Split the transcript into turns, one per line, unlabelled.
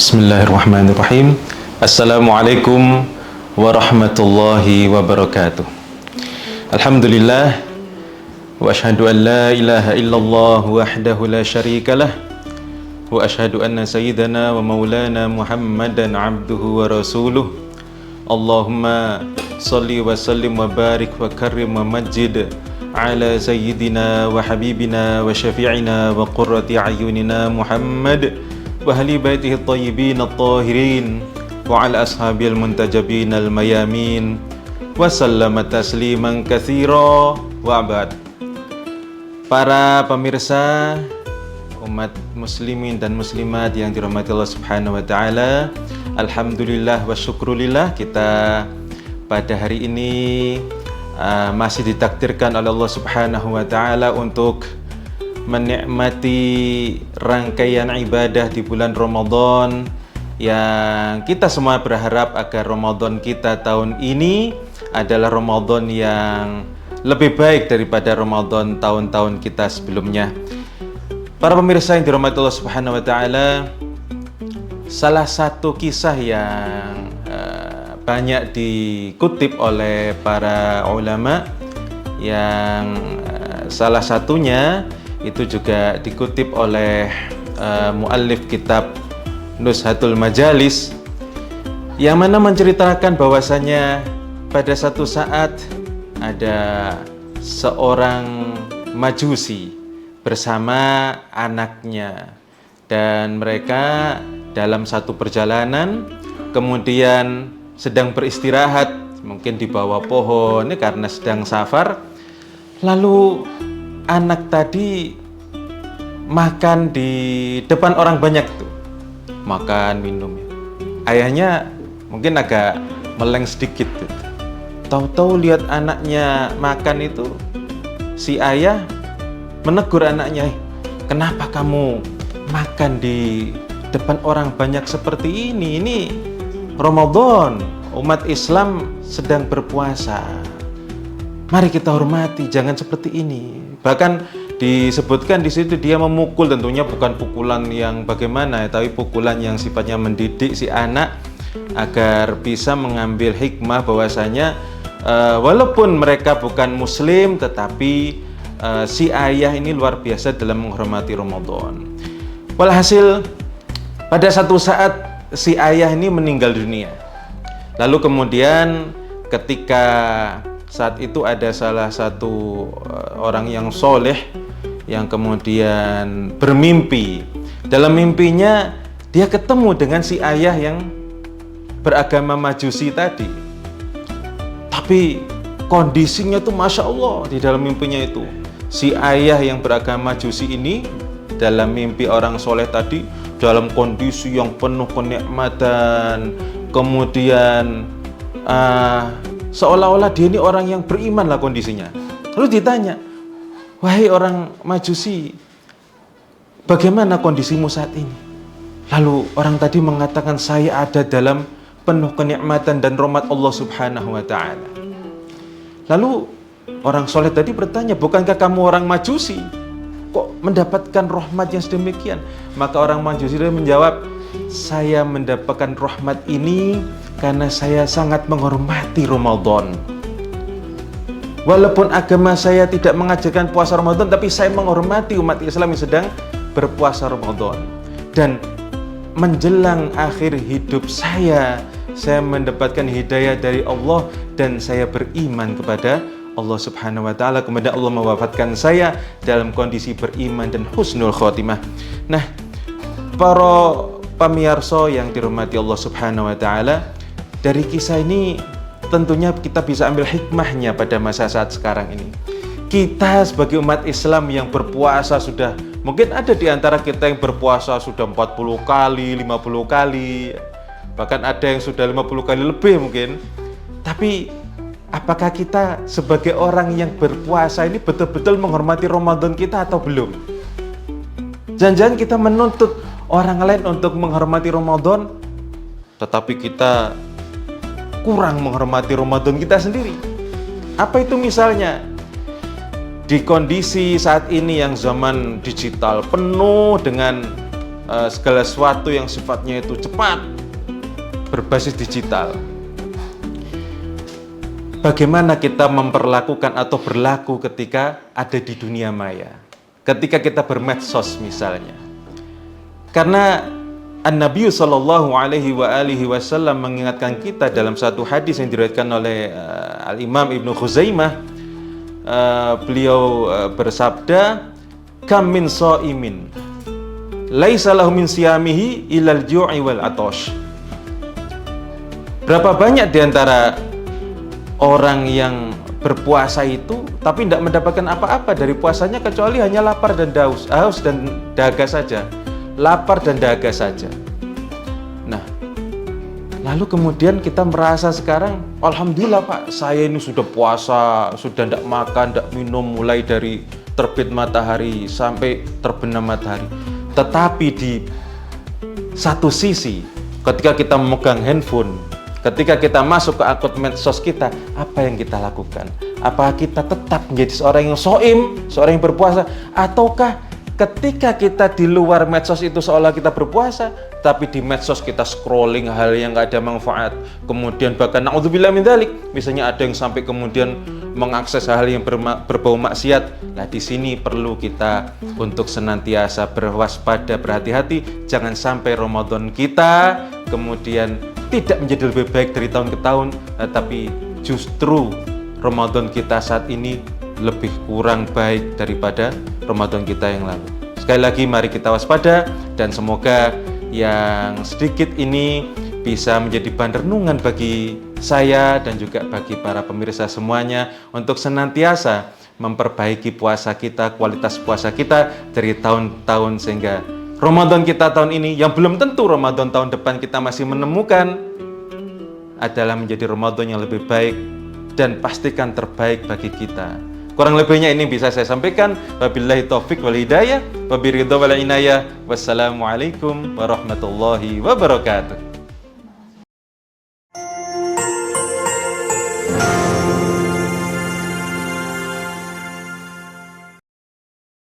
Bismillahirrahmanirrahim. Assalamualaikum warahmatullahi wabarakatuh. Alhamdulillah wa asyhadu an la ilaha illallah wahdahu la syarikalah wa asyhadu anna sayyidana wa maulana Muhammadan abduhu wa rasuluh. Allahumma salli wa sallim wa barik wa karrim wa majid ala sayyidina wa habibina wa syafi'ina wa qurrati ayunina Muhammad wa ahli baitihi at-tayyibin at-tahirin wa ala ashabil muntajabin al-mayamin wa sallama tasliman katsira wa ba'd. Para pemirsa umat muslimin dan muslimat yang dirahmati Allah Subhanahu wa taala, alhamdulillah wa syukrulillah, kita pada hari ini masih ditakdirkan oleh Allah Subhanahu wa taala untuk menikmati rangkaian ibadah di bulan Ramadan yang kita semua berharap agar Ramadan kita tahun ini adalah Ramadan yang lebih baik daripada Ramadan tahun-tahun kita sebelumnya. Para pemirsa yang dirahmati Allah Subhanahu wa taala, salah satu kisah yang banyak dikutip oleh para ulama yang salah satunya itu juga dikutip oleh muallif kitab Nuzhatul Majalis, yang mana menceritakan bahwasanya pada satu saat ada seorang majusi bersama anaknya, dan mereka dalam satu perjalanan kemudian sedang beristirahat, mungkin di bawah pohon karena sedang safar. Lalu anak tadi makan di depan orang banyak tuh, makan minum. Ayahnya mungkin agak meleng sedikit tuh. Tahu-tahu lihat anaknya makan itu, si ayah menegur anaknya, kenapa kamu makan di depan orang banyak seperti ini? Ini Ramadan, umat Islam sedang berpuasa. Mari kita hormati, jangan seperti ini. Bahkan disebutkan di situ dia memukul, tentunya bukan pukulan yang bagaimana, tapi pukulan yang sifatnya mendidik si anak agar bisa mengambil hikmah bahwasanya walaupun mereka bukan muslim, tetapi si ayah ini luar biasa dalam menghormati Ramadan. Walhasil pada satu saat si ayah ini meninggal dunia. Lalu kemudian ketika saat itu ada salah satu orang yang soleh yang kemudian bermimpi. Dalam mimpinya dia ketemu dengan si ayah yang beragama majusi tadi. Tapi kondisinya tuh Masya Allah di dalam mimpinya itu. Si ayah yang beragama majusi ini dalam mimpi orang soleh tadi dalam kondisi yang penuh kenikmatan. Kemudian seolah-olah dia ini orang yang beriman lah kondisinya. Lalu ditanya, wahai orang majusi, bagaimana kondisimu saat ini? Lalu orang tadi mengatakan, saya ada dalam penuh kenikmatan dan rahmat Allah Subhanahu wa ta'ala. Lalu orang soleh tadi bertanya, bukankah kamu orang majusi? Kok mendapatkan rahmat yang sedemikian? Maka orang majusi tadi menjawab, saya mendapatkan rahmat ini karena saya sangat menghormati Ramadan. Walaupun agama saya tidak mengajarkan puasa Ramadan, tapi saya menghormati umat Islam yang sedang berpuasa Ramadan. Dan menjelang akhir hidup saya mendapatkan hidayah dari Allah dan saya beriman kepada Allah Subhanahu wa taala. Kemudian Allah mewafatkan saya dalam kondisi beriman dan husnul khotimah. Nah, para pamirsa yang dirahmati Allah Subhanahu wa taala, dari kisah ini tentunya kita bisa ambil hikmahnya pada masa saat sekarang ini. Kita sebagai umat Islam yang berpuasa sudah, mungkin ada di antara kita yang berpuasa sudah 40 kali, 50 kali, bahkan ada yang sudah 50 kali lebih mungkin. Tapi apakah kita sebagai orang yang berpuasa ini betul-betul menghormati Ramadan kita atau belum? Jangan-jangan kita menuntut orang lain untuk menghormati Ramadan, tetapi kita kurang menghormati Ramadan kita sendiri. Apa itu misalnya? Di kondisi saat ini yang zaman digital penuh dengan segala sesuatu yang sifatnya itu cepat, berbasis digital. Bagaimana kita memperlakukan atau berlaku ketika ada di dunia maya, ketika kita bermedsos misalnya. Karena An-Nabi Sallallahu Alaihi Wasallam mengingatkan kita dalam satu hadis yang diriwayatkan oleh Al-Imam Ibnu Khuzaimah. Beliau bersabda, "Kam min shaimin laisa lahu min siyamihi ilal ju'i wal atash." Berapa banyak di antara orang yang berpuasa itu tapi tidak mendapatkan apa-apa dari puasanya kecuali hanya lapar dan haus dan dahaga saja. Lapar dan dahaga saja. Nah, lalu kemudian kita merasa sekarang, alhamdulillah Pak, saya ini sudah puasa, sudah tidak makan, tidak minum mulai dari terbit matahari sampai terbenam matahari. Tetapi di satu sisi, ketika kita memegang handphone, ketika kita masuk ke akun medsos kita, apa yang kita lakukan? Apakah kita tetap menjadi seorang yang shaim, seorang yang berpuasa, ataukah ketika kita di luar medsos itu seolah kita berpuasa, tapi di medsos kita scrolling hal yang nggak ada manfaat, kemudian bahkan na'udzubillah min dzalik, misalnya ada yang sampai kemudian mengakses hal yang berbau maksiat. Nah, di sini perlu kita untuk senantiasa berwaspada, berhati-hati, jangan sampai Ramadan kita kemudian tidak menjadi lebih baik dari tahun ke tahun, tapi justru Ramadan kita saat ini lebih kurang baik daripada Ramadan kita yang lalu. Sekali lagi mari kita waspada, dan semoga yang sedikit ini bisa menjadi bahan renungan bagi saya dan juga bagi para pemirsa semuanya untuk senantiasa memperbaiki puasa kita, kualitas puasa kita dari tahun-tahun, sehingga Ramadan kita tahun ini yang belum tentu Ramadan tahun depan kita masih menemukan adalah menjadi Ramadan yang lebih baik dan pastikan terbaik bagi kita. Kurang lebihnya ini bisa saya sampaikan. Wabillahi taufik wal hidayah, wabiridho wal inayah. Wassalamualaikum warahmatullahi wabarakatuh.